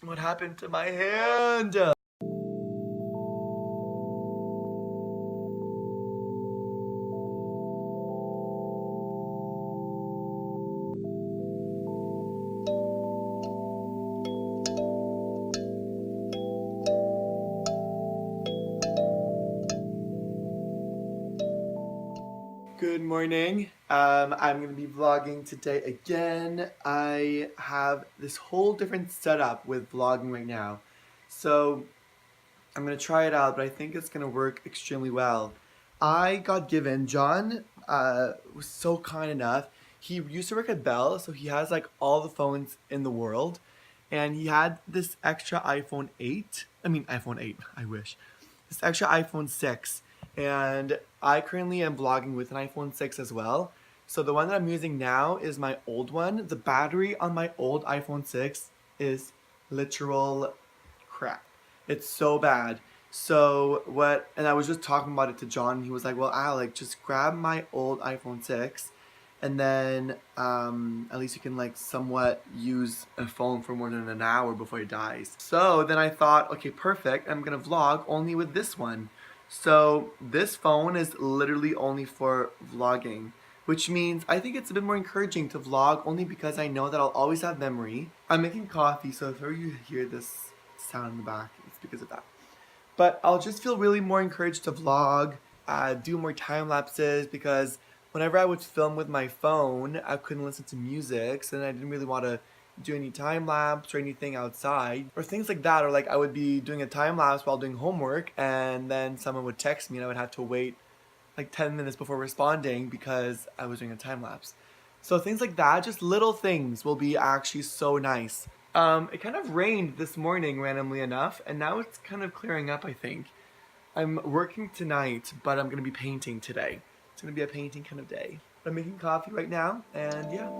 What happened to my hand? Good morning. I'm gonna be vlogging today again. I have this whole different setup with vlogging right now. So I'm gonna try it out, but I think it's gonna work extremely well. John was so kind enough. He used to work at Bell, so he has like all the phones in the world. And he had this extra iPhone 8. iPhone 8, I wish. This extra iPhone 6. And I currently am vlogging with an iPhone 6 as well. So the one that I'm using now is my old one. The battery on my old iPhone 6 is literal crap. It's so bad. And I was just talking about it to John, and he was like, well, Alec, just grab my old iPhone 6, and then at least you can like somewhat use a phone for more than an hour before it dies. So then I thought, okay, perfect, I'm gonna vlog only with this one. So this phone is literally only for vlogging, which means I think it's a bit more encouraging to vlog only because I know that I'll always have memory. I'm making coffee, so if you hear this sound in the back, it's because of that. But I'll just feel really more encouraged to vlog, do more time lapses, because whenever I would film with my phone, I couldn't listen to music, so then I didn't really want to do any time lapse or anything outside or things like that. Or like I would be doing a time lapse while doing homework, and then someone would text me and I would have to wait like 10 minutes before responding because I was doing a time lapse. So things like that, just little things, will be actually so nice. It kind of rained this morning randomly enough, and now it's kind of clearing up, I think. I'm working tonight, but I'm gonna be painting today. It's gonna be a painting kind of day. I'm making coffee right now, and yeah.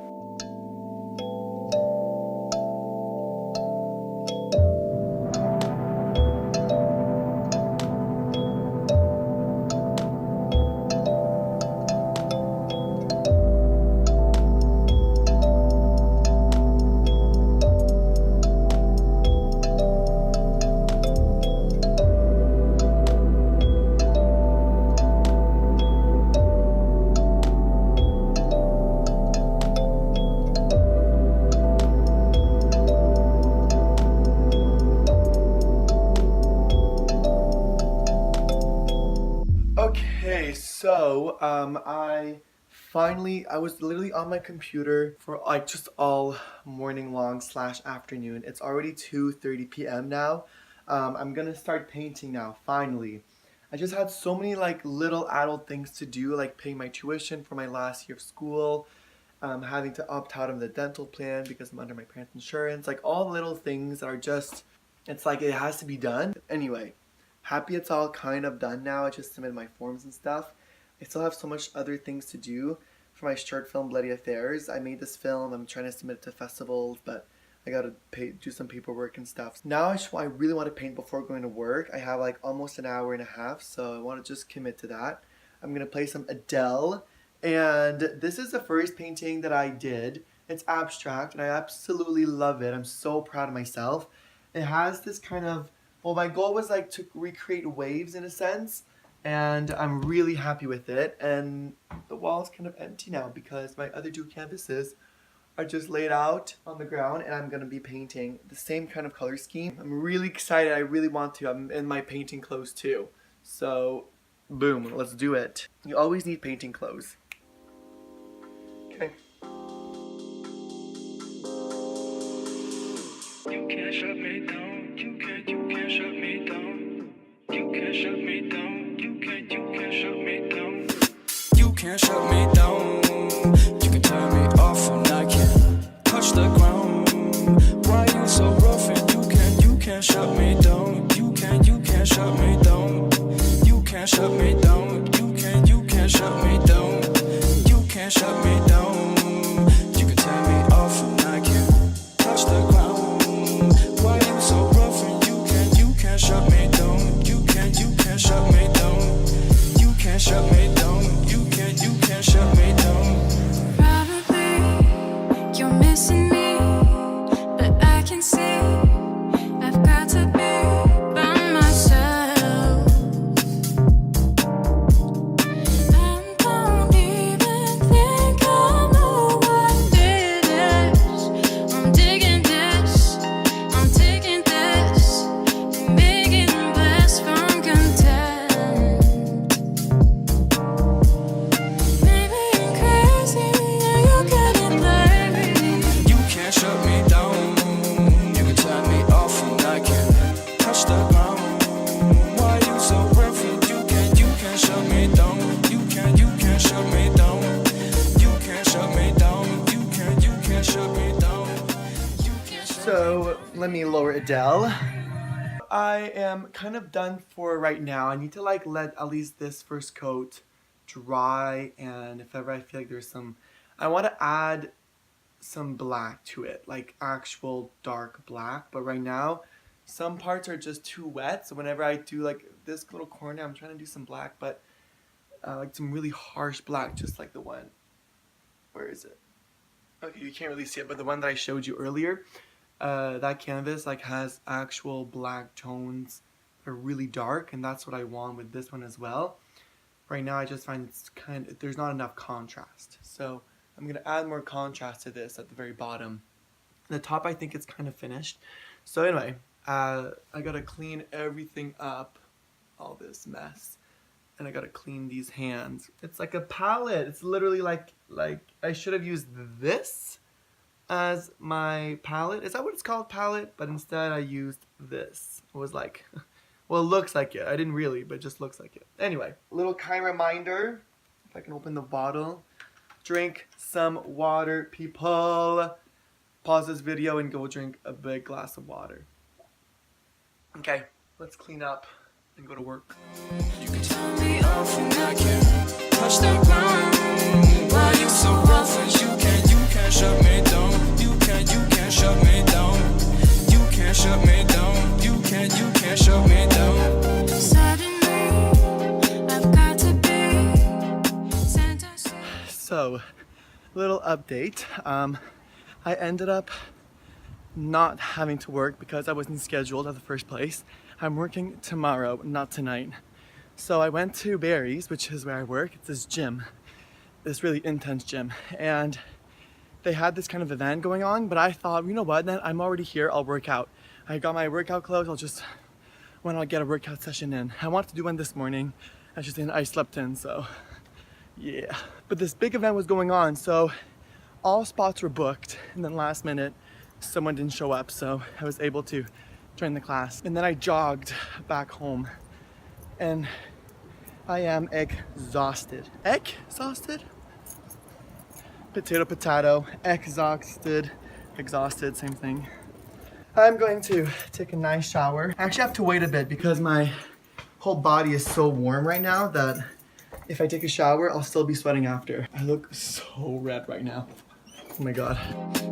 I was literally on my computer for like just all morning long / afternoon. It's already 2:30 p.m. now. I'm gonna start painting now, finally. I just had so many like little adult things to do, like paying my tuition for my last year of school, having to opt out of the dental plan because I'm under my parents' insurance, like all little things that are just, it's like it has to be done. Anyway, happy it's all kind of done now. I just submitted my forms and stuff. I still have so much other things to do for my short film Bloody Affairs. I made this film, I'm trying to submit it to festivals, but I gotta do some paperwork and stuff. Now I really want to paint before going to work. I have like almost an hour and a half, so I want to just commit to that. I'm gonna play some Adele, and this is the first painting that I did. It's abstract, and I absolutely love it. I'm so proud of myself. It has this kind of, well, my goal was like to recreate waves in a sense, and I'm really happy with it. And the wall is kind of empty now because my other two canvases are just laid out on the ground, and I'm gonna be painting the same kind of color scheme. I'm really excited. I really want to. I'm in my painting clothes too. So, boom, let's do it. You always need painting clothes. Okay. You can't shut me down. You can't shut me down. You can't shut me down. You can't shut me down. You can't shut me down. You can turn me off and I can't touch the ground. Why you so rough and you can't shut me down. You can't shut me down. You can't shut me down. You can't shut me down. You can't shut me down. You can turn me off and I can't touch the ground. Why you so rough and you can't shut me down. You can't shut me down. You can't shut me down. You can't shut me down. Probably you're missing me, but I can see blower Adele. I am kind of done for right now. I need to like let at least this first coat dry, and if ever I feel like there's some, I want to add some black to it, like actual dark black, but right now some parts are just too wet, so whenever I do like this little corner, I'm trying to do some black, but like some really harsh black, just like the one, where is it? Okay, you can't really see it, but the one that I showed you earlier, that canvas like has actual black tones that are really dark, and that's what I want with this one as well. Right now I just find it's there's not enough contrast, so I'm gonna add more contrast to this at the very bottom. The top I think it's kind of finished. So anyway, I gotta clean everything up, all this mess, and I gotta clean these hands. It's like a palette. It's literally like I should have used this as my palette. Is that what it's called, palette? But instead I used this. It was like, well, it looks like it. I didn't really, but it just looks like it. Anyway, little kind reminder, if I can open the bottle. Drink some water, people. Pause this video and go drink a big glass of water. Okay, let's clean up and go to work. You can turn me off and I can touch the ground. Why you so rough and you can't shut me down. You can't shut me down. You can't shut me down. You can't shut me down. Suddenly, I've got to be Santa. So, little update. I ended up not having to work because I wasn't scheduled at the first place. I'm working tomorrow, not tonight. So I went to Barry's, which is where I work. It's this gym, this really intense gym. And they had this kind of event going on, but I thought, you know what, then I'm already here, I'll work out. I got my workout clothes, when I'll get a workout session in. I wanted to do one this morning, I slept in, so yeah. But this big event was going on, so all spots were booked, and then last minute, someone didn't show up, so I was able to join the class. And then I jogged back home, and I am exhausted. Exhausted? Potato, exhausted, same thing. I'm going to take a nice shower. I actually have to wait a bit because my whole body is so warm right now that if I take a shower, I'll still be sweating after. I look so red right now. Oh my god.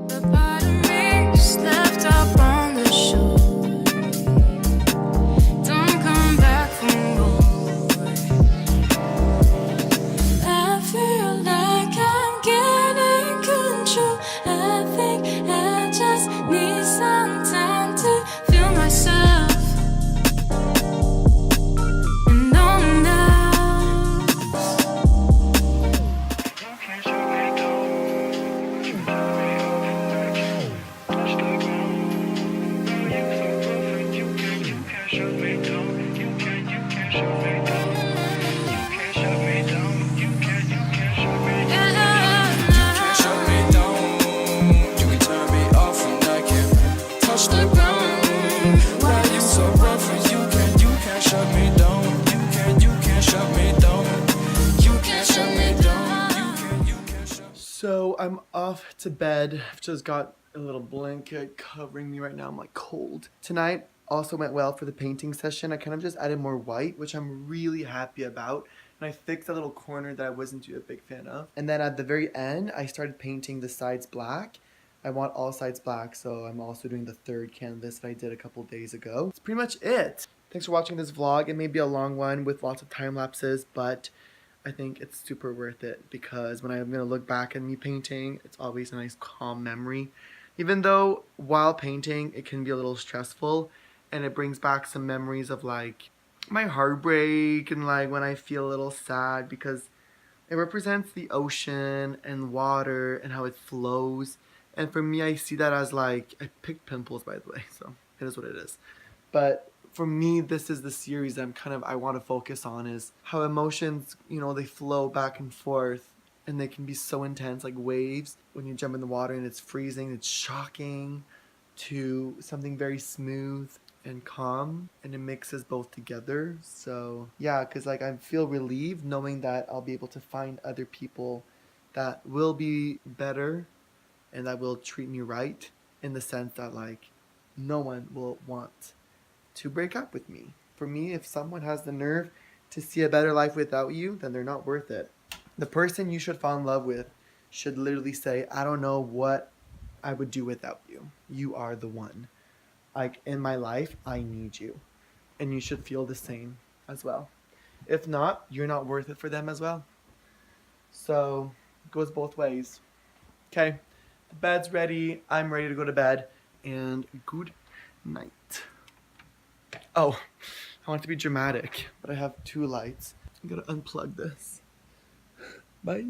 The part of me just left up on the shore. Don't come back for more. I feel like I'm getting control. I think I just need some time to feel myself. And no one knows. You can't shut me down. You turn me off and I can't touch the ground. Now you so rough and you can't shut me down. You can't shut me down. You can't shut me down. You can't shut me down. You can't shut me down. You can turn me off and I can't touch the ground. Why you so rough and you can't shut me down. You can't shut me down. You can't shut me down. You can't shut. So I'm off to bed. I've just got a little blanket covering me right now. I'm like cold. Tonight also went well for the painting session. I kind of just added more white, which I'm really happy about. And I fixed a little corner that I wasn't too a big fan of. And then at the very end, I started painting the sides black. I want all sides black, so I'm also doing the third canvas that I did a couple days ago. That's pretty much it. Thanks for watching this vlog. It may be a long one with lots of time lapses, but I think it's super worth it because when I'm gonna look back at me painting, it's always a nice calm memory. Even though while painting, it can be a little stressful, and it brings back some memories of like my heartbreak and like when I feel a little sad because it represents the ocean and water and how it flows. And for me, I see that as like, I picked pimples by the way, so it is what it is. But for me, this is the series I want to focus on is how emotions, they flow back and forth and they can be so intense, like waves when you jump in the water and it's freezing, it's shocking, to something very smooth and calm, and it mixes both together. So yeah, because like I feel relieved knowing that I'll be able to find other people that will be better and that will treat me right, in the sense that like no one will want to break up with me. For me, if someone has the nerve to see a better life without you, then they're not worth it. The person you should fall in love with should literally say, I don't know what I would do without you. You are the one. Like, in my life, I need you. And you should feel the same as well. If not, you're not worth it for them as well. So, it goes both ways. Okay, the bed's ready. I'm ready to go to bed. And good night. Oh, I want to be dramatic, but I have two lights. I'm gonna unplug this. Bye.